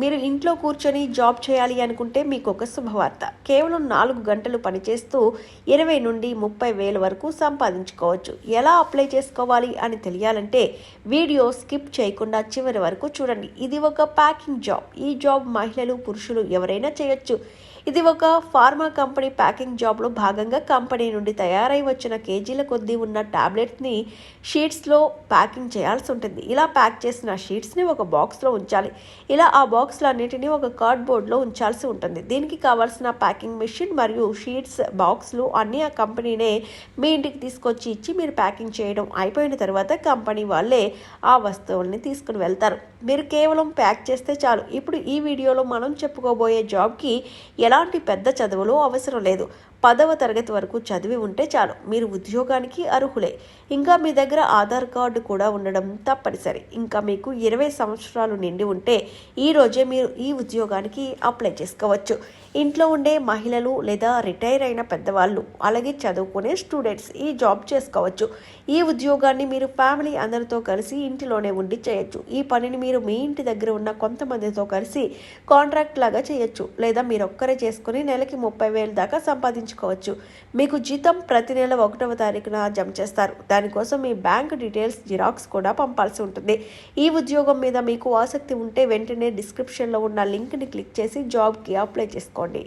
మీరు ఇంట్లో కూర్చొని జాబ్ చేయాలి అనుకుంటే మీకు ఒక శుభవార్త. కేవలం 4 గంటలు పనిచేస్తూ 20 నుండి 30 వేల వరకు సంపాదించుకోవచ్చు. ఎలా అప్లై చేసుకోవాలి అని తెలియాలంటే వీడియో స్కిప్ చేయకుండా చివరి వరకు చూడండి. ఇది ఒక ప్యాకింగ్ జాబ్. ఈ జాబ్ మహిళలు, పురుషులు ఎవరైనా చేయొచ్చు. ఇది ఒక ఫార్మా కంపెనీ ప్యాకింగ్ జాబ్లో భాగంగా కంపెనీ నుండి తయారై వచ్చిన కేజీల కొద్దీ ఉన్న టాబ్లెట్స్ని షీట్స్లో ప్యాకింగ్ చేయాల్సి ఉంటుంది. ఇలా ప్యాక్ చేసిన షీట్స్ని ఒక బాక్స్లో ఉంచాలి. ఇలా ఆ బాక్స్లన్నిటినీ ఒక కార్డ్బోర్డ్లో ఉంచాల్సి ఉంటుంది. దీనికి కావాల్సిన ప్యాకింగ్ మెషిన్ మరియు షీట్స్, బాక్స్లు అన్నీ ఆ కంపెనీనే మీ ఇంటికి తీసుకొచ్చి ఇచ్చి మీరు ప్యాకింగ్ చేయడం అయిపోయిన తర్వాత కంపెనీ వాళ్ళే ఆ వస్తువుల్ని తీసుకుని వెళ్తారు. మీరు కేవలం ప్యాక్ చేస్తే చాలు. ఇప్పుడు ఈ వీడియోలో మనం చెప్పుకోబోయే జాబ్కి ఎలాంటి పెద్ద చదువులు అవసరం లేదు. 10వ తరగతి వరకు చదివి ఉంటే చాలు. మీరు ఉద్యోగానికి అర్హులే. ఇంకా మీ దగ్గర ఆధార్ కార్డు కూడా ఉండడం తప్పనిసరి. ఇంకా మీకు 20 సంవత్సరాలు నిండి ఉంటే ఈ రోజే మీరు ఈ ఉద్యోగానికి అప్లై చేసుకోవచ్చు. ఇంట్లో ఉండే మహిళలు లేదా రిటైర్ అయిన పెద్దవాళ్ళు, అలాగే చదువుకునే స్టూడెంట్స్ ఈ జాబ్ చేసుకోవచ్చు. ఈ ఉద్యోగాన్ని మీరు ఫ్యామిలీ అందరితో కలిసి ఇంటిలోనే ఉండి చేయొచ్చు. ఈ పనిని మీరు మీ ఇంటి దగ్గర ఉన్న కొంతమందితో కలిసి కాంట్రాక్ట్ లాగా చేయొచ్చు. లేదా మీరు ఒక్కరే చేసుకుని నెలకి 30,000 దాకా సంపాదించుకోవచ్చు. మీకు జీతం ప్రతి నెల 1వ తారీఖున జమ చేస్తారు. దానికోసం మీ బ్యాంక్ డీటెయిల్స్ జిరాక్స్ కూడా పంపాల్సి ఉంటుంది. ఈ ఉద్యోగం మీద మీకు ఆసక్తి ఉంటే వెంటనే డిస్క్రిప్షన్లో ఉన్న లింక్ని క్లిక్ చేసి జాబ్కి అప్లై చేసుకోండి.